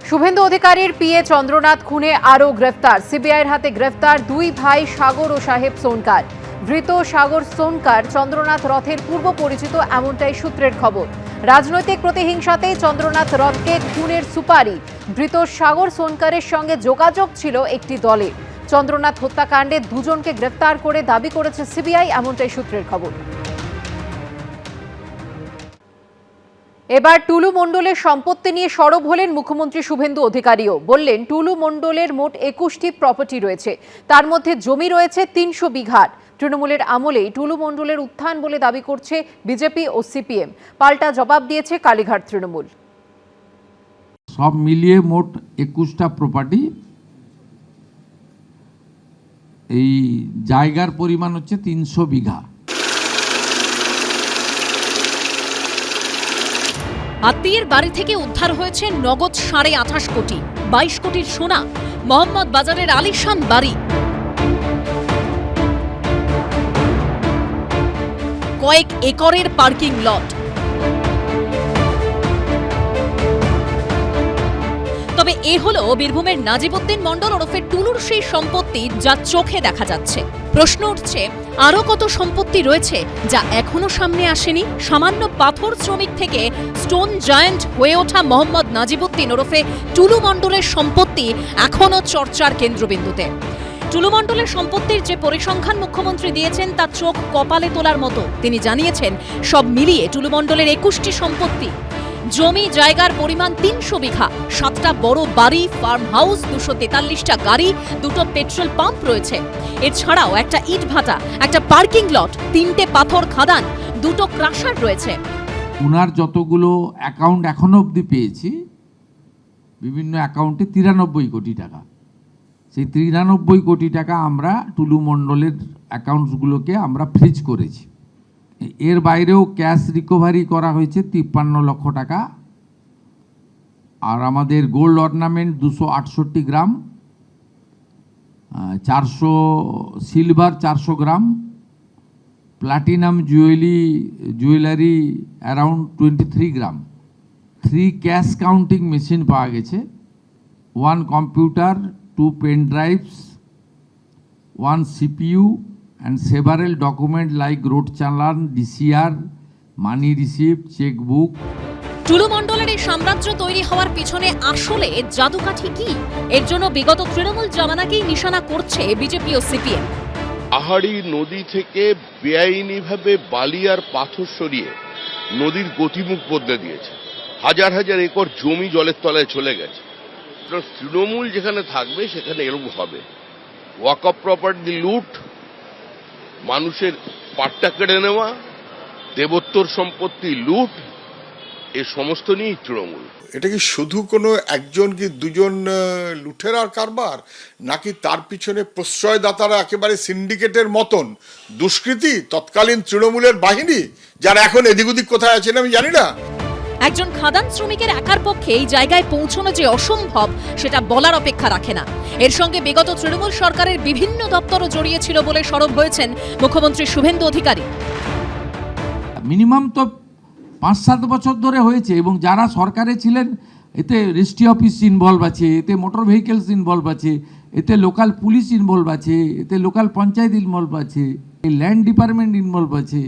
শুভেন্দু অধিকারীর পিএ চন্দ্রনাথ খুনে আরও গ্রেফতার। সিবিআইয়ের হাতে গ্রেফতার দুই ভাই সাগর ও সাহেব সোনকার। ধৃত সাগর সোনকার চন্দ্রনাথ রথের পূর্ব পরিচিত, এমনটাই সূত্রের খবর। রাজনৈতিক প্রতিহিংসাতেই চন্দ্রনাথ রথকে খুনের সুপারি। ধৃত সাগর সোনকারের সঙ্গে যোগাযোগ ছিল একটি দলের। চন্দ্রনাথ হত্যাকাণ্ডে দুজনকে গ্রেফতার করে দাবি করেছে সিবিআই, এমনটাই সূত্রের খবর। এবার টুলু মণ্ডলের সম্পত্তি নিয়ে সরব হলেন মুখ্যমন্ত্রী শুভেন্দু অধিকারীও। বললেন, টুলু মণ্ডলের মোট 21টি প্রপার্টি রয়েছে, তার মধ্যে জমি রয়েছে 300 বিঘার। তৃণমূলের আমলেই টুলু মণ্ডলের উত্থান বলে দাবি করছে বিজেপি ও সিপিএম। পাল্টা জবাব দিয়েছে কালীঘাট তৃণমূল। সব মিলিয়ে মোট 21টা প্রপার্টি, এই জায়গার পরিমাণ হচ্ছে 300 বিঘা। আত্মীয়ের বাড়ি থেকে উদ্ধার হয়েছে নগদ 28.5 কোটি, 22 কোটির সোনা। মোহাম্মদ বাজারের আলিশান বাড়ি, কয়েক একরের পার্কিং লট। তবে এ হলো বীরভূমের নাজিবউদ্দিন মণ্ডল ওরফে টুলুর সেই সম্পত্তি যা চোখে দেখা যাচ্ছে। প্রশ্ন উঠছে, আরও কত সম্পত্তি রয়েছে যা এখনো সামনে আসেনি? সামান্য পাথর শ্রমিক থেকে স্টোন জায়ান্ট হয়ে ওঠা মোহাম্মদ নাজিবউদ্দিন ওরফে টুলু মণ্ডলের সম্পত্তি এখনো চর্চার কেন্দ্রবিন্দুতে। টুলু মণ্ডলের সম্পত্তির যে পরিসংখ্যান মুখ্যমন্ত্রী দিয়েছেন তা চোখ কপালে তোলার মতো। তিনি জানিয়েছেন, সব মিলিয়ে টুলু মণ্ডলের 21টি সম্পত্তি। জমি জায়গার পরিমাণ 300 বিঘা, 7টা বড় বাড়ি, ফার্ম হাউস, 243টা গাড়ি, 2টো পেট্রোল পাম্প রয়েছে। এছাড়াও একটা ইট ভাটা, একটা পার্কিং লট, 3টে পাথর খাদান, 2টো ক্রাশার রয়েছে। উনার যতগুলো অ্যাকাউন্ট এখনো অবধি পেয়েছি, বিভিন্ন অ্যাকাউন্টে 93 কোটি টাকা। সেই 93 কোটি টাকা আমরা টুলু মণ্ডলের অ্যাকাউন্টসগুলোকে আমরা ফ্রিজ করেছি। এর বাইরেও ক্যাশ রিকভারি করা হয়েছে 53 লক্ষ টাকা। আর আমাদের gold ornament 268 gram, 400 silver 400 gram, platinum jewellery around 23 gram, 3 cash counting machine পাওয়া গেছে, 1 computer, 2 pen drives, 1 CPU and several documents like road challan, DCR, money receipt, checkbook. টুলু মণ্ডলের এই সাম্রাজ্য তৈরি হওয়ার পিছনে আসলে জাদুকাঠি কি? এর জন্য বিগত তৃণমূল জামানাকেই নিশানা করছে বিজেপি ও সিপিএম। পাহাড়ি নদী থেকে বেআইনিভাবে বালি আর পাথর সরিয়ে নদীর গতিমুখ বদলে দিয়েছে। হাজার হাজার একর জমি জলের তলায় চলে গেছে। তৃণমূল যেখানে থাকবে সেখানে এরকম হবে। ওয়াকফ প্রপার্টি লুট, মানুষের পাট্টা কেড়ে নেওয়া, দেবোত্তর সম্পত্তি লুট, এ সমস্ত নিয়েই তৃণমূল। এটা কি শুধু কোনো একজন কি দুজন লুঠেরার কারবার, নাকি তার পিছনে প্রশ্রয়দাতারা একেবারে সিন্ডিকেটের মতন দুষ্কৃতী তৎকালীন তৃণমূলের বাহিনী, যারা এখন এদিক ওদিক কোথায় আছেন আমি জানি না। একজন খাদান শ্রমিকের একার পক্ষে এই জায়গায় পৌঁছানো যে অসম্ভব সেটা বলার অপেক্ষা রাখে না। এর সঙ্গে বিগত তৃণমূল সরকারের বিভিন্ন দপ্তরও জড়িয়েছিল বলে সরব হয়েছেন মুখ্যমন্ত্রী শুভেন্দু অধিকারী। মিনিমাম তো 5-7 বছর ধরে হয়েছে, এবং যারা সরকারে ছিলেন এতে রেজিস্ট্রি অফিস ইনভলভ আছে, এতে মোটর ভেহিকেলস ইনভলভ আছে, এতে লোকাল পুলিশ ইনভলভ আছে, এতে লোকাল পঞ্চায়েত ইনভলভ আছে, এই ল্যান্ড ডিপার্টমেন্ট ইনভলভ আছে।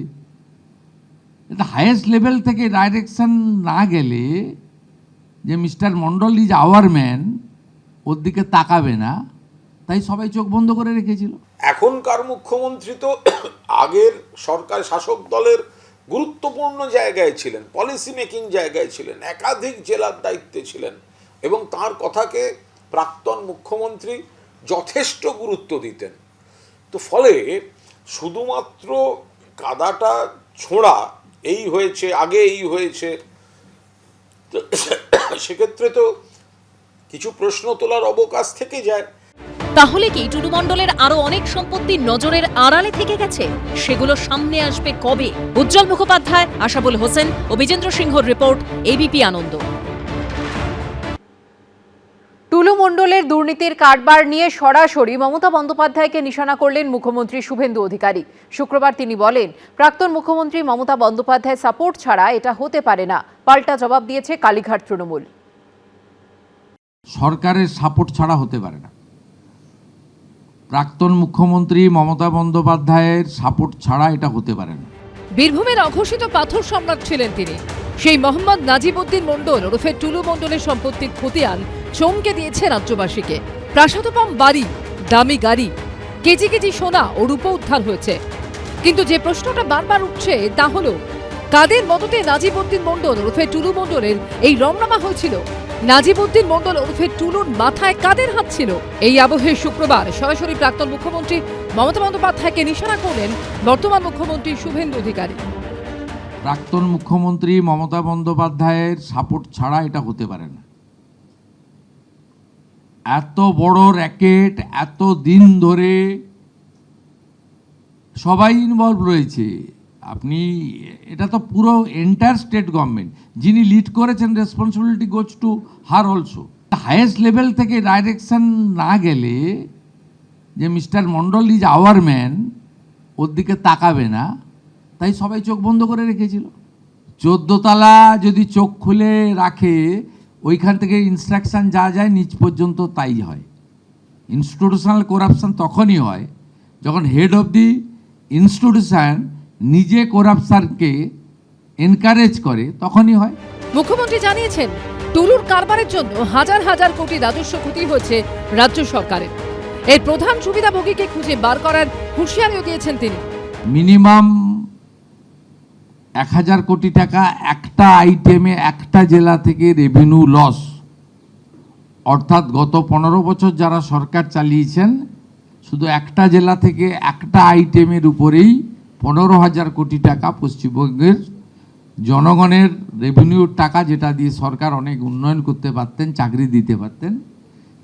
এটা হাইয়েস্ট লেভেল থেকে ডাইরেকশন না গেলে যে mister Mondal is our man, ওর দিকে তাকাবে না, তাই সবাই চোখ বন্ধ করে রেখেছিল। এখনকার মুখ্যমন্ত্রী তো আগের সরকার শাসক দলের গুরুত্বপূর্ণ জায়গায় ছিলেন, পলিসি মেকিং জায়গায় ছিলেন, একাধিক জেলার দায়িত্বে ছিলেন, এবং তার কথাকে প্রাক্তন মুখ্যমন্ত্রী যথেষ্ট গুরুত্ব দিতেন। তো ফলে শুধুমাত্র কাদাটা ছোঁড়া, এই হয়েছে, আগে এই হয়েছে, সেক্ষেত্রে তো কিছু প্রশ্ন তোলার অবকাশ থেকে যায়। তাহলে কি টুলু মণ্ডলের আরো অনেক সম্পত্তি নজরের আড়ালে থেকে গেছে? সেগুলো সামনে আসবে কবে? উজ্জ্বল মুখোপাধ্যায়, আশাবুল হোসেন ও বিজেন্দ্র সিংহর রিপোর্ট, এবিপি আনন্দ। টুলু মণ্ডলের দুর্নীতির কারবার নিয়ে সরাসরি মমতা বন্দ্যোপাধ্যায়কে নিশানা করলেন মুখ্যমন্ত্রী শুভেন্দু অধিকারী। শুক্রবার তিনি বলেন, প্রাক্তন মুখ্যমন্ত্রী মমতা বন্দ্যোপাধ্যায় সাপোর্ট ছাড়া এটা হতে পারে না। পাল্টা জবাব দিয়েছে কালীঘাট তৃণমূল। সরকারের সাপোর্ট ছাড়া হতে পারে না। প্রাক্তন মুখ্যমন্ত্রী মমতা বন্দ্যোপাধ্যায়ের সাপোর্ট ছাড়া এটা হতে পারে না। বীরভূমের অঘোষিত পাথর সম্রাট ছিলেন তিনি। সেই মোহাম্মদ নাজিবউদ্দিন মণ্ডল ওরফে টুলু মণ্ডলের সম্পত্তির খতিয়ান চমকে দিয়েছে রাজ্যবাসীকে। প্রাসাদোপম বাড়ি, দামি গাড়ি, কেজি কেজি সোনা ও রূপো উদ্ধার হয়েছে। কিন্তু যে প্রশ্নটা বারবার উঠছে তা হলো, কাদের মদতে নাজিবউদ্দিন মণ্ডল ওরফে টুলু মণ্ডলের এই রমনামা হয়েছিল? নাজিবউদ্দিন মণ্ডল ওরফে টুলুর মাথায় কাদের হাত ছিল? এই আবহে শুক্রবার সরাসরি প্রাক্তন মুখ্যমন্ত্রী মমতা বন্দ্যোপাধ্যায়কে নিশানা করলেন বর্তমান মুখ্যমন্ত্রী শুভেন্দু অধিকারী। প্রাক্তন মুখ্যমন্ত্রী মমতা বন্দ্যোপাধ্যায়ের সাপোর্ট ছাড়া এটা হতে পারে না। এত বড় র্যাকেট, এত দিন ধরে সবাই ইনভলভ রয়েছে। আপনি এটা তো পুরো এন্টায়ার স্টেট গভর্নমেন্ট, যিনি লিড করেছেন, responsibility goes to her also. Highest level থেকে ডাইরেকশন না গেলে যে mister Mondal is our man, ওর দিকে তাকাবে না, তাই সবাই চোখ বন্ধ করে রেখেছিল। 14 তলা যদি চোখ খুলে রাখে, ওইখান থেকে ইনস্ট্রাকশন যা যায় নিচ পর্যন্ত তাই হয়। ইনস্টিটিউশনাল করাপশন তখনই হয় যখন হেড অফ দি ইনস্টিটিউশন নিজে করাপশনকে এনকারেজ করে, তখনই হয়। মুখ্যমন্ত্রী জানিয়েছেন, টুলুর কারবারের জন্য হাজার হাজার কোটি রাজস্ব ক্ষতি হয়েছে রাজ্য সরকারের। এর প্রধান সুবিধাভোগীকে খুঁজে বার করার হুঁশিয়ারিও দিয়েছেন তিনি। মিনিমাম 1000 কোটি টাকা একটা আইটেমে একটা জেলা থেকে রেভিনিউ লস, অর্থাৎ গত 15 বছর যারা সরকার চালিয়েছেন, শুধু একটা জেলা থেকে একটা আইটেমের উপরেই 15,000 কোটি টাকা পশ্চিমবঙ্গের জনগণের রেভিনিউর টাকা, যেটা দিয়ে সরকার অনেক উন্নয়ন করতে পারতেন, চাকরি দিতে পারতেন,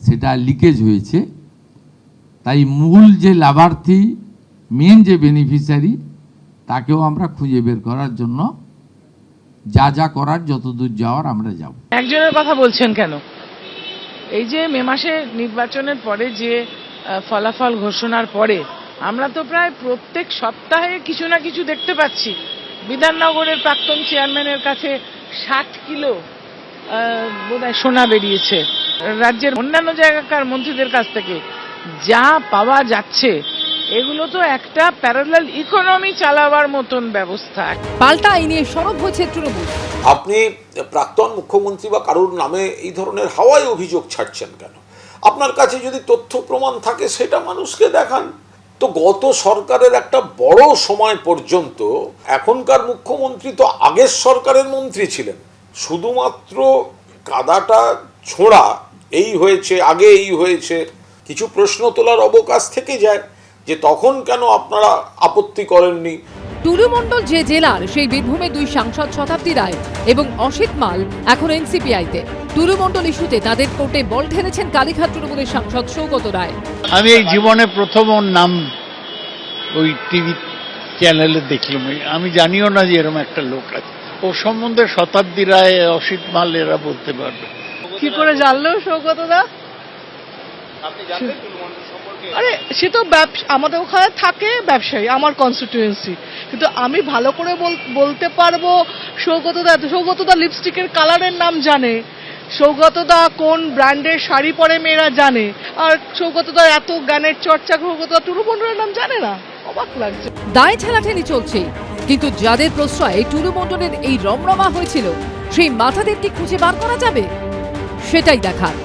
সেটা লিকেজ হয়েছে। তাই মূল যে লাভার্থী, মেন যে বেনিফিশিয়ারি, তাকেও আমরা খুঁজে বের করার জন্য যা যা করার, যতদূর যাওয়ার আমরা যাব। একজনের কথা বলছেন কেন? এই যে মে মাসে নির্বাচনের পরে যে ফলাফল ঘোষণার পরে আমরা তো প্রায় প্রত্যেক সপ্তাহে কিছু না কিছু দেখতে পাচ্ছি। বিধাননগরের প্রাক্তন চেয়ারম্যানের কাছে 60 কিলো বোধহয় সোনা বেরিয়েছে। রাজ্যের অন্যান্য জায়গাকার মন্ত্রীদের কাছ থেকে যা পাওয়া যাচ্ছে, এগুলো তো একটা প্যারালাল ইকোনমি চালাবার মতন ব্যবস্থা। পাল্টা এই নিয়ে সরব হয়েছে তৃণমূল। আপনি প্রাক্তন মুখ্যমন্ত্রী বা কারোর নামে এই ধরনের হাওয়ায় অভিযোগ ছাড়ছেন কেন? আপনার কাছে যদি তথ্য প্রমাণ থাকে সেটা মানুষকে দেখান। তো গত সরকারের একটা বড় সময় পর্যন্ত এখনকার মুখ্যমন্ত্রী তো আগের সরকারের মন্ত্রী ছিলেন। শুধুমাত্র কাদাটা ছোঁড়া, এই হয়েছে, আগে এই হয়েছে, কিছু প্রশ্ন তোলার অবকাশ থেকে যায় যে তখন কেন আপনারা আপত্তি করেননি। টুলু মণ্ডল যে জেলার, সেই বীরভূমে 2 সাংসদ শতাব্দী রায় এবং অসিত মাল এখন এনসিপিআইতে। টুলু মণ্ডল ইস্যুতে তাদের কোর্টে বল ঢেলেছেন কালীঘাট তৃণমূলের সাংসদ সৌগত রায়। আমি এই জীবনে প্রথম ওর নাম ওই টিভি চ্যানেলে দেখলাম। আমি জানিও না যে এরকম একটা লোক আছে। ও সম্বন্ধে শতাব্দী রায়, অসিত মাল এরা বলতে পারবে। কি করে জানলো সৌগত দা? আরে সে তো আমাদের ওখানে থাকে ব্যবসায়ী, আমার কনস্টিটিউয়েন্সি, কিন্তু আমি ভালো করে বলতে পারবো সৌগতদা লিপস্টিকের কালারের নাম জানে, সৌগতদা কোন ব্র্যান্ডের শাড়ি পরে মেয়েরা জানে, আর সৌগতদার এত জ্ঞানের চর্চা সৌগতদা টুলু মণ্ডলের নাম জানে না। অবাক লাগছে। দায় ঠেলাঠেলি চলছে, কিন্তু যাদের প্রশ্রয়ে টুলু মণ্ডলের এই রমরমা হয়েছিল, সেই মাথাদের কি খুঁজে বার করা যাবে? সেটাই দেখার।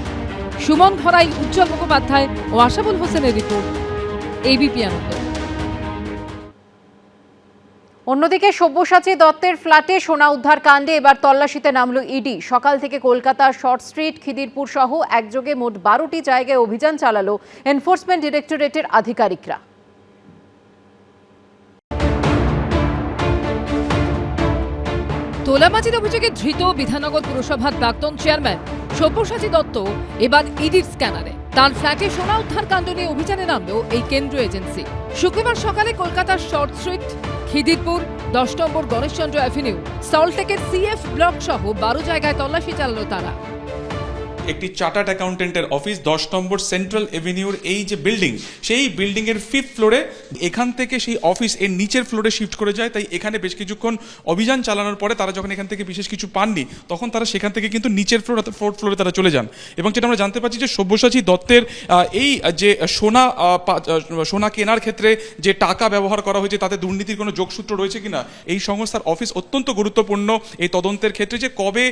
সুমন ধরাই, উজ্জ্বল মুখোপাধ্যায় ও আশাবুল হোসেনের রিপোর্ট, এবিপি আনন্দ। অন্যদিকে সব্যসাচী দত্তের ফ্ল্যাটে সোনা উদ্ধার কাণ্ডে এবার তল্লাশিতে নামল ইডি। সকাল থেকে কলকাতার শর্ট স্ট্রিট, খিদিরপুর সহ একযোগে মোট 12টি জায়গায় অভিযান চালালো এনফোর্সমেন্ট ডিরেক্টরেটের আধিকারিকরা। তোলাবাজির অভিযোগে ধৃত বিধাননগর পুরসভার প্রাক্তন চেয়ারম্যান সব্যসাচী দত্ত এবার ইডির স্ক্যানারে। তার ফ্ল্যাটে সোনা উদ্ধার কাণ্ড নিয়ে অভিযানে নামল এই কেন্দ্রীয় এজেন্সি। শুক্রবার সকালে কলকাতার শর্ট স্ট্রিট, খিদিরপুর, 10 নম্বর গণেশচন্দ্র অ্যাভিনিউ, সল্টলেকের সিএফ ব্লক সহ 12 জায়গায় তল্লাশি চালালো তারা। একটি চার্টার্ড অ্যাকাউন্টেন্টের অফিস 10 নম্বর সেন্ট্রাল এভিনিউর এই যে বিল্ডিং, সেই বিল্ডিংয়ের 5th ফ্লোরে। এখান থেকে সেই অফিস এর নিচের ফ্লোরে শিফট করে যায়। তাই এখানে বেশ কিছুক্ষণ অভিযান চালানোর পরে তারা যখন এখান থেকে বিশেষ কিছু পাননি, তখন তারা সেখান থেকে কিন্তু নিচের ফ্লোর অর্থাৎ 4th ফ্লোরে তারা চলে যান। এবং যেটা আমরা জানতে পারছি যে সব্যসাচী দত্তের এই যে সোনা কেনার ক্ষেত্রে যে টাকা ব্যবহার করা হয়েছে তাতে দুর্নীতির কোনো যোগসূত্র রয়েছে কিনা, এই সংস্থার অফিস অত্যন্ত গুরুত্বপূর্ণ এই তদন্তের ক্ষেত্রে। যে কবে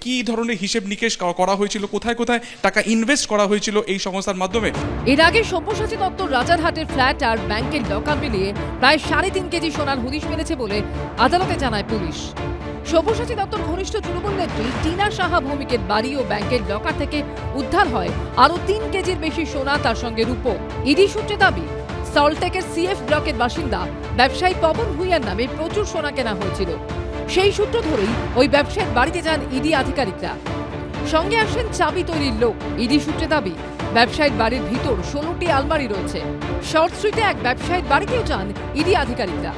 কি ধরনের হিসেব নিকেশ করা হয়েছিল, কোথায় কোথায় টাকা ইনভেস্ট করা হয়েছিল এই সংস্থার মাধ্যমে। এর আগে সব্যসাচী দত্ত রাজারহাটের ফ্ল্যাট আর ব্যাংকের লকার মিলিয়ে প্রায় 3.5 কেজি সোনার হদিশ মেলেছে বলে আদালতে জানায় পুলিশ। সব্যসাচী দত্তর ঘনিষ্ঠ তৃণমূল নেত্রী টিনা সাহা ভৌমিকের বাড়ি ও ব্যাংকের লকার থেকে উদ্ধার হয় আরও 3 কেজির বেশি সোনা, তার সঙ্গে রূপো। ইডি সূত্রে দাবি, সল্টটেকের সিএফ ব্লকের বাসিন্দা ব্যবসায়ী পবন ভুঁইয়ার নামে প্রচুর সোনা কেনা হয়েছিল। সেই সূত্র ধরেই ওই ব্যবসায়ীর বাড়িতে যান ইডি আধিকারিকরা। সঙ্গে আসেন চাবি তৈরির লোক। ইডি সূত্রে দাবি, ব্যবসায়ীর বাড়ির ভিতর 16টি আলমারি রয়েছে। শর্ট স্ট্রিটে এক ব্যবসায়ীর বাড়িতেও যান ইডি আধিকারিকরা।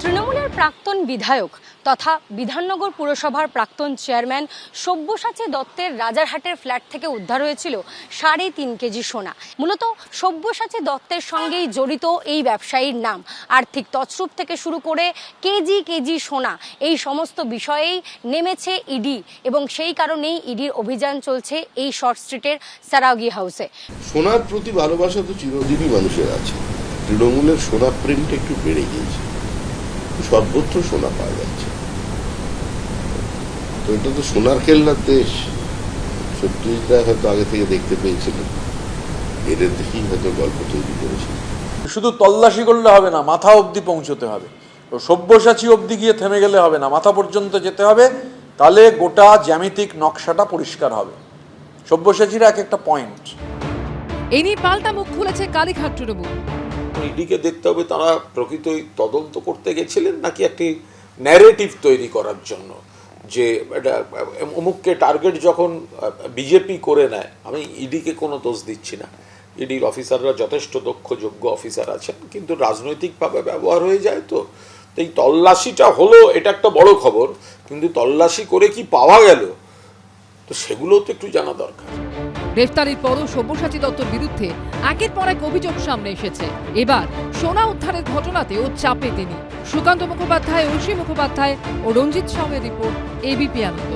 তৃণমূলের প্রাক্তন বিধায়ক তথা বিধাননগর পুরসভার প্রাক্তন চেয়ারম্যান সব্যসাচী দত্তের রাজারহাটের ফ্ল্যাট থেকে উদ্ধার হয়েছিল 3.5 কেজি সোনা। মূলত সব্যসাচী দত্তের সঙ্গেই জড়িত এই ব্যবসায়ীর নাম। আর্থিক তছরূপ থেকে শুরু করে কেজি কেজি সোনা, এই সমস্ত বিষয়েই নেমেছে ইডি এবং সেই কারণেই ইডির অভিযান চলছে এই শর্ট স্ট্রিটের সারাগি হাউসে। সোনার প্রতি ভালোবাসা তো চিরদিনই মানুষের আছে। তৃণমূলের সোনা প্রেমটা একটু বেড়ে গিয়েছে, সর্বত্র সোনা পাওয়া যাচ্ছে। তো এটা তো সোনার খেলনার দেশ। সত্যিটা হয়তো আগে থেকে দেখতে পেয়েছিলেন, এদের দেখেই হয়তো গল্প তৈরি করেছিল। শুধু তল্লাশি করলে হবে না, মাথা অবধি পৌঁছতে হবে। তো সব্যসাচী অবধি গিয়ে থেমে গেলে হবে না, মাথা পর্যন্ত যেতে হবে। তাহলে গোটা জ্যামিতিক নকশাটা পরিষ্কার হবে। সব্যসাচীরা এক একটা পয়েন্ট। এই নিয়ে পাল্টা মুখ খুলেছে কালীঘাট তৃণমূল। ইডিকে দেখতে হবে তারা প্রকৃতই তদন্ত করতে গেছিলেন নাকি একটি ন্যারেটিভ তৈরি করার জন্য, যে এটা অমুককে টার্গেট যখন বিজেপি করে নেয়। আমি ইডিকে কোনো দোষ দিচ্ছি না, ইডির অফিসাররা যথেষ্ট দক্ষ যোগ্য অফিসার আছেন, কিন্তু রাজনৈতিকভাবে ব্যবহার হয়ে যায়। তো এই তল্লাশিটা হলো, এটা একটা বড় খবর, কিন্তু তল্লাশি করে কি পাওয়া গেল, তো সেগুলো তো একটু জানা দরকার। গ্রেফতারির পরও সব্যসাচী দত্তর বিরুদ্ধে একের পর এক অভিযোগ সামনে এসেছে। এবার সোনা উদ্ধারের ঘটনাতেও চাপে তিনি। সুকান্ত মুখোপাধ্যায়, ঐশী মুখোপাধ্যায় ও রঞ্জিত সাউয়ের রিপোর্ট, এবিপি আনন্দ।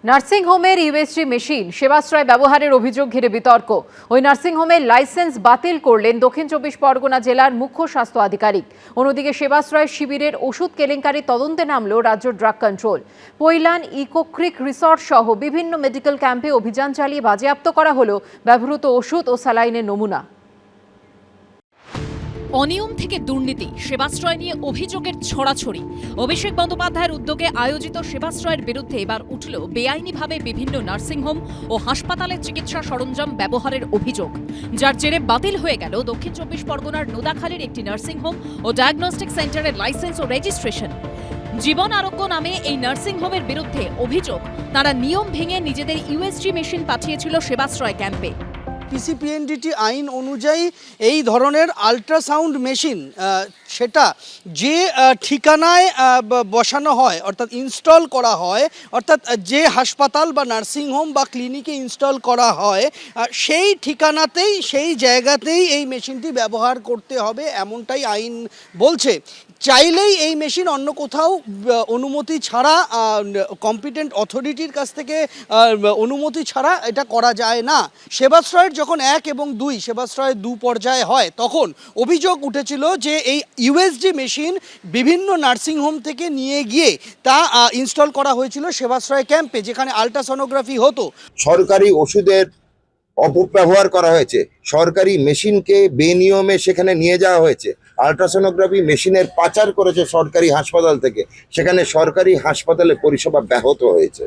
নার্সিংহোমের ইউএসজি মেশিন সেবাশ্রয় ব্যবহারের অভিযোগ ঘিরে বিতর্ক। ওই নার্সিংহোমের লাইসেন্স বাতিল করলেন দক্ষিণ 24 পরগনা জেলার মুখ্য স্বাস্থ্য আধিকারিক। অন্যদিকে সেবাশ্রয় শিবিরের ওষুধ কেলেঙ্কারি তদন্তে নামল রাজ্য ড্রাগ কন্ট্রোল। পৈলান, ইকোক্রিক রিসর্ট সহ বিভিন্ন মেডিকেল ক্যাম্পে অভিযান চালিয়ে বাজেয়াপ্ত করা হলো ব্যবহৃত ওষুধ ও স্যালাইনের নমুনা। অনিয়ম থেকে দুর্নীতি, সেবাশ্রয় নিয়ে অভিযোগের ছড়াছড়ি। অভিষেক বন্দ্যোপাধ্যায়ের উদ্যোগে আয়োজিত সেবাশ্রয়ের বিরুদ্ধে এবার উঠল বেআইনিভাবে বিভিন্ন নার্সিংহোম ও হাসপাতালে চিকিৎসা সরঞ্জাম ব্যবহারের অভিযোগ, যার জেরে বাতিল হয়ে গেল দক্ষিণ 24 পরগনার নোদাখালীর একটি নার্সিংহোম ও ডায়াগনস্টিক সেন্টারের লাইসেন্স ও রেজিস্ট্রেশন। জীবন আরোগ্য নামে এই নার্সিংহোমের বিরুদ্ধে অভিযোগ, তারা নিয়ম ভেঙে নিজেদের ইউএসজি মেশিন পাঠিয়েছিল সেবাশ্রয় ক্যাম্পে। পিসিপিএনডিটি আইন অনুযায়ী এই ধরনের আল্ট্রাসাউন্ড মেশিন সেটা যে ঠিকানায় বসানো হয়, অর্থাৎ ইনস্টল করা হয়, অর্থাৎ যে হাসপাতাল বা নার্সিংহোম বা ক্লিনিকে ইনস্টল করা হয় সেই ঠিকানাতেই, সেই জায়গাতেই এই মেশিনটি ব্যবহার করতে হবে, এমনটাই আইন বলছে। চাইলেই এই মেশিন অন্য কোথাও অনুমতি ছাড়া, কম্পিটেন্ট অথরিটির কাছ থেকে অনুমতি ছাড়া এটা করা যায় না। সেবাশ্রয়ের যখন 1 এবং 2 সেবাশ্রয়ের 2 পর্যায়ে হয়, তখন অভিযোগ উঠেছিল যে এই ইউএসজি মেশিন বিভিন্ন নার্সিংহোম থেকে নিয়ে গিয়ে তা ইনস্টল করা হয়েছিল সেবাশ্রয় ক্যাম্পে, যেখানে আল্ট্রাসোনোগ্রাফি হতো। সরকারি ওষুধের অপব্যবহার করা হয়েছে, সরকারি মেশিনকে বেনিয়মে সেখানে নিয়ে যাওয়া হয়েছে, আল্ট্রাসোনোগ্রাফি মেশিনের পাচার করেছে সরকারি হাসপাতাল থেকে, সেখানে সরকারি হাসপাতালে পরিষেবা ব্যাহত হয়েছে।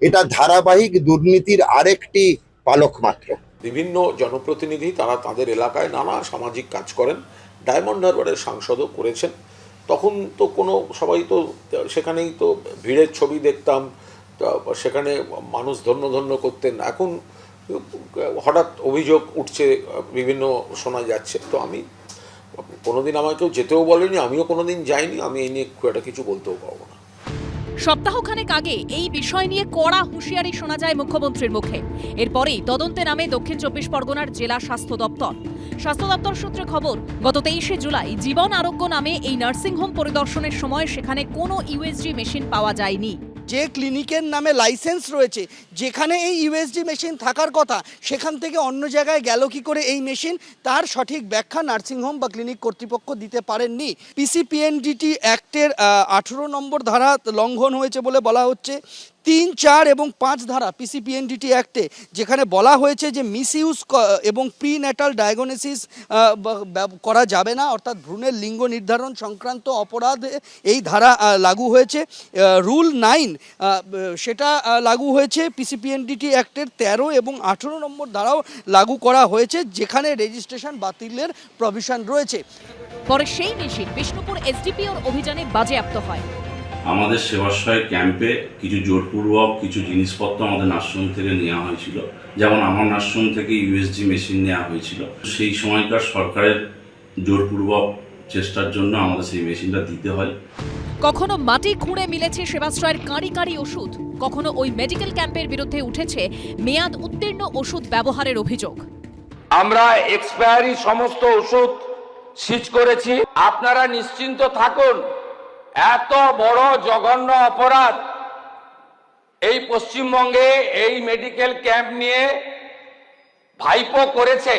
এটা ধারাবাহিক দুর্নীতির আরেকটি পালক মাত্র। বিভিন্ন জনপ্রতিনিধি তারা তাদের এলাকায় নানা সামাজিক কাজ করেন, ডায়মন্ড হারবারের সাংসদও করেছেন। তখন তো কোনো সবাই তো সেখানেই তো ভিড়ের ছবি দেখতাম, সেখানে মানুষ ধন্য ধন্য করতেন। এখন হঠাৎ অভিযোগ উঠছে, বিভিন্ন শোনা যাচ্ছে। তো আমি কোনোদিন আমাকে কেউ যেতেও বলেনি, আমিও কোনোদিন যাইনি, আমি এই নিয়ে খুব একটা কিছু বলতেও পারবো না। সপ্তাহখানেক আগে এই বিষয় নিয়ে কড়া হুঁশিয়ারি শোনা যায় মুখ্যমন্ত্রীর মুখে। এরপরেই তদন্তে নামে দক্ষিণ চব্বিশ পরগনার জেলা স্বাস্থ্য দপ্তর। স্বাস্থ্য দপ্তর সূত্রে খবর, গত 23শে জুলাই জীবন আরোগ্য নামে এই নার্সিংহোম পরিদর্শনের সময় সেখানে কোনো ইউএসজি মেশিন পাওয়া যায়নি। যে ক্লিনিকের নামে লাইসেন্স রয়েছে, যেখানে এই ইউএসজি মেশিন থাকার কথা, সেখান থেকে অন্য জায়গায় গেল কি করে এই মেশিন, তার সঠিক ব্যাখ্যা নার্সিংহোম বা ক্লিনিক কর্তৃপক্ষ দিতে পারেননি। পিসিপিএনডিটি অ্যাক্টের 18 নম্বর ধারা লঙ্ঘন হয়েছে বলে বলা হচ্ছে। 3, 4 এবং 5 ধারা পিসিপিএনডিটি অ্যাক্টে যেখানে বলা হয়েছে যে মিসইউজ এবং প্রিন্যাটাল ডায়াগনোসিস করা যাবে না, অর্থাৎ ভ্রূণের লিঙ্গ নির্ধারণ সংক্রান্ত অপরাধে এই ধারা লাগু হয়েছে। রুল 9 সেটা লাগু হয়েছে। পিসিপিএনডিটি অ্যাক্টের 13 এবং 18 নম্বর ধারাও লাগু করা হয়েছে, যেখানে রেজিস্ট্রেশন বাতিলের প্রভিশন রয়েছে। পরে সেই মেশিন বিষ্ণুপুর এসডিপিওর অভিযানে বাজেয়াপ্ত হয়। আমাদের সেবাশ্রয় ক্যাম্পে কিছু জোরপূর্বক কিছু জিনিসপত্র আমাদের নার্সিংহোম থেকে নেওয়া হয়েছিল, যেমন আমার নার্সিংহোম থেকে ইউএসজি মেশিন নেওয়া হয়েছিল। সেই সময়কার সরকারের জোরপূর্বক চেষ্টার জন্য আমাদের সেই মেশিনটা দিতে হয়। কখনো মাটি খুঁড়ে মিলেছে সেবাশ্রয়ের কাঁড়ি কাঁড়ি ওষুধ, কখনো ওই মেডিকেল ক্যাম্পের বিরুদ্ধে উঠেছে মেয়াদ উত্তীর্ণ ওষুধ ব্যবহারের অভিযোগ। আমরা এক্সপায়ারি সমস্ত ওষুধ সিজ করেছি। আপনারা নিশ্চিন্ত থাকুন, এত বড় জঘন্য অপরাধ এই পশ্চিমবঙ্গে এই মেডিকেল ক্যাম্প নিয়ে ভাইপো করেছে,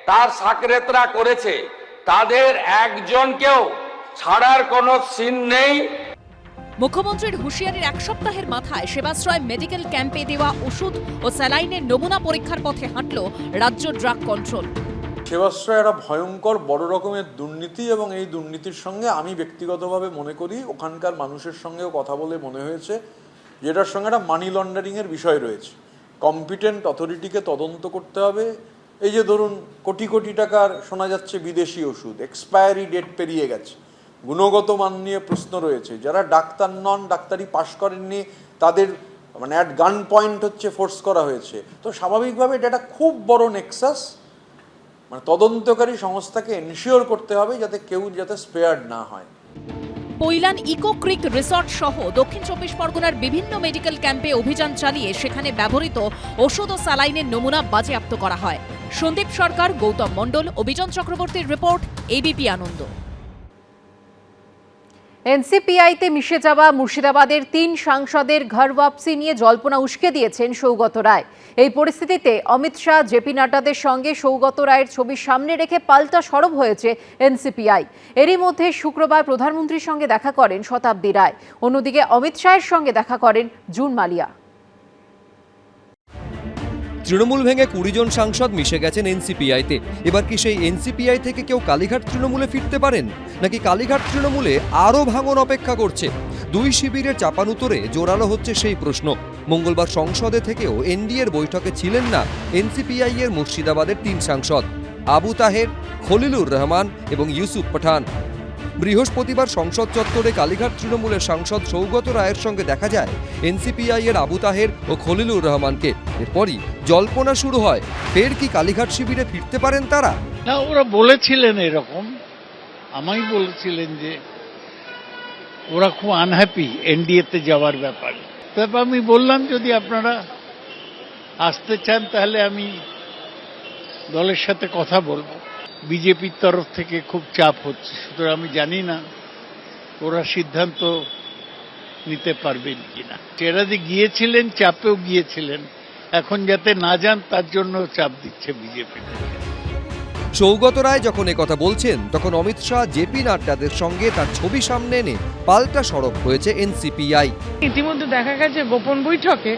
তার সাকরেতরা করেছে, তাদের একজনকেও ছাড়ার কোনো সিন নেই। মুখ্যমন্ত্রীর হুঁশিয়ারির এক সপ্তাহের মাথায় সেবাশ্রয় মেডিকেল ক্যাম্পে দেওয়া ওষুধ ও স্যালাইনের নমুনা পরীক্ষার পথে হাঁটল রাজ্য ড্রাগ কন্ট্রোল। সেবাশ্রয় একটা ভয়ঙ্কর বড় রকমের দুর্নীতি, এবং এই দুর্নীতির সঙ্গে আমি ব্যক্তিগতভাবে মনে করি, ওখানকার মানুষের সঙ্গেও কথা বলে মনে হয়েছে, যেটার সঙ্গে একটা মানি লন্ডারিংয়ের বিষয় রয়েছে। কম্পিটেন্ট অথরিটিকে তদন্ত করতে হবে। এই যে ধরুন কোটি কোটি টাকার শোনা যাচ্ছে বিদেশি ওষুধ, এক্সপায়ারি ডেট পেরিয়ে গেছে, গুণগত মান নিয়ে প্রশ্ন রয়েছে। যারা ডাক্তার নন, ডাক্তারি পাশ করেননি, তাদের মানে অ্যাট গান পয়েন্ট হচ্ছে ফোর্স করা হয়েছে। তো স্বাভাবিকভাবে এটা একটা খুব বড় নেক্সাস, মানে তদন্তকারী সংস্থাকে এনশিওর করতে হবে যাতে কেউ যাতে স্পেয়ার্ড না হয়। পৈলান ইকো ক্রিক রিসর্ট সহ দক্ষিণ চব্বিশ পরগনার বিভিন্ন মেডিকেল ক্যাম্পে অভিযান চালিয়ে সেখানে ব্যবহৃত ওষুধ ও স্যালাইনের নমুনা বাজেয়াপ্ত করা হয়। সন্দীপ সরকার, গৌতম মণ্ডল, অভিযান চক্রবর্তীর রিপোর্ট, এবিপি আনন্দ। এনসিপিআইতে মিশে যাওয়া মুর্শিদাবাদের 3 সাংসদের ঘর ওয়াপসি নিয়ে জল্পনা উস্কে দিয়েছেন সৌগত রায়। এই পরিস্থিতিতে অমিত শাহ, জেপি নাড্ডাদের সঙ্গে সৌগত রায়ের ছবি সামনে রেখে পাল্টা সরব হয়েছে এনসিপিআই। এরই মধ্যে শুক্রবার প্রধানমন্ত্রীর সঙ্গে দেখা করেন শতাব্দী রায়। অন্যদিকে অমিত শাহের সঙ্গে দেখা করেন জুন মালিয়া। তৃণমূল ভেঙে 20 জন সাংসদ মিশে গেছেন এনসিপিআইতে। এবার কি সেই এনসিপিআই থেকে কেউ কালীঘাট তৃণমূলে ফিরতে পারেন, নাকি কালীঘাট তৃণমূলে আরও ভাঙন অপেক্ষা করছে? দুই শিবিরের চাপানুতরে জোরালো হচ্ছে সেই প্রশ্ন। মঙ্গলবার সংসদে থেকেও এনডিএর বৈঠকে ছিলেন না এনসিপিআই এর মুর্শিদাবাদের 3 সাংসদ আবু তাহের, খলিলুর রহমান এবং ইউসুফ পাঠান। বৃহস্পতিবার সংসদ চত্বরে কালীঘাট তৃণমূলের সাংসদ সৌগত রায়ের সঙ্গে দেখা যায় এনসিপিআই এর আবু তাহের ও খলিলুর রহমানকে। এরপরই জল্পনা শুরু হয়, ফের কি কালীঘাট শিবিরে ফিরতে পারেন তারা? না, ওরা বলেছিলেন এরকম, আমায় বলেছিলেন যে ওরা খুব আনহ্যাপি এনডিএতে যাওয়ার ব্যাপারে। তারপর আমি বললাম যদি আপনারা আসতে চান তাহলে আমি দলের সাথে কথা বলবো। বিজেপির তরফ থেকে খুব চাপ হচ্ছে, সুতরাং আমি জানি না ওরা সিদ্ধান্ত নিতে পারবেন কিনা। এরা যে গিয়েছিলেন চাপেও গিয়েছিলেন, এখন যাতে না যান তার জন্য চাপ দিচ্ছে বিজেপি। সৌগত রায় যখন কথা বলছেন তখন অমিত শাহ, জেপি নাড্ডাদের সঙ্গে তার ছবি সামনে এনে পাল্টা সরব হয়েছে এনসিপিআই। ইতিমধ্যে দেখা গেছে গোপন বৈঠকে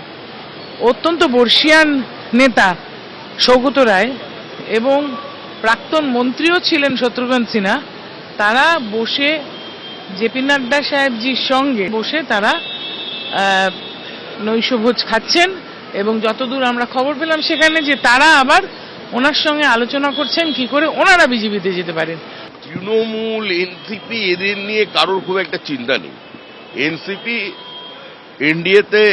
অত্যন্ত বর্ষিয়ান নেতা সৌগত রায় এবং প্রাক্তন মন্ত্রীও ছিলেন শত্রুঘ্ন সিনহা, তারা বসে জেপি নাড্ডা সাহেবজির সঙ্গে বসে তারা নৈশভোজ খাচ্ছেন, এবং যতদূর আমরা খবর পেলাম সেখানে যে তারা আবার ওনার সঙ্গে আলোচনা করছেন কি করে ওনারা বিজেপিতে যেতে পারেন। তৃণমূল, এনসিপি এদের নিয়ে কারোর খুব একটা চিন্তা নেই। এনসিপি এনডিএতে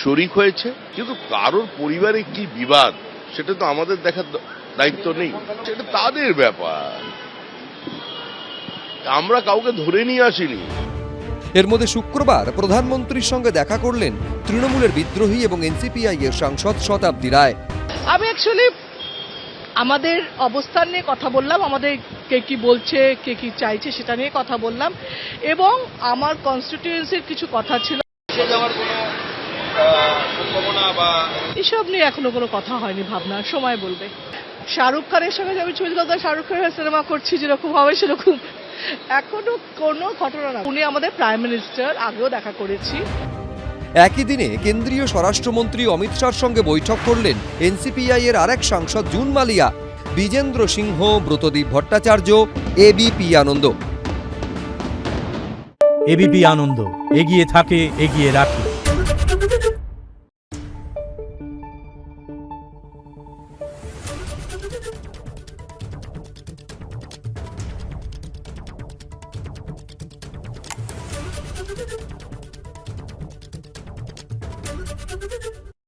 শরিক হয়েছে, কিন্তু কারোর পরিবারে কি বিবাদ সেটা তো আমাদের দেখার দায়িত্ব নেই, সেটা তাদের ব্যাপার। আমরা কাউকে ধরে নিয়ে আসিনি। এর মধ্যে শুক্রবার প্রধানমন্ত্রীর সঙ্গে দেখা করলেন তৃণমূলের বিদ্রোহী এবং এনসিপিআই এর সাংসদ শতাব্দী রায়। আমি অ্যাকচুয়ালি আমাদের অবস্থান নিয়ে কথা বললাম, আমাদের কে কি বলছে, কে কি চাইছে সেটা নিয়ে কথা বললাম, এবং আমার কনস্টিটিউয়েন্সির কিছু কথা ছিল। এসব নিয়ে এখনো কোনো কথা হয়নি, ভাবনা সময় বলবে। শাহরুখ খানের সঙ্গে আমি ছবি কথা, শাহরুখ খানের সিনেমা করছি যেরকম হবে সেরকম, এখনো কোনো ঘটনা না। উনি আমাদের প্রাইম মিনিস্টার, আগেও দেখা করেছি। একই দিনে কেন্দ্রীয় স্বরাষ্ট্রমন্ত্রী অমিত শাহর সঙ্গে বৈঠক করলেন এনসিপিআই এর আরেক সাংসদ জুন মালিয়া, বিজেন্দ্র সিংহ, ব্রতদীপ ভট্টাচার্য, এবিপি আনন্দ। এবিপি আনন্দ, এগিয়ে থাকে, এগিয়ে রাখে।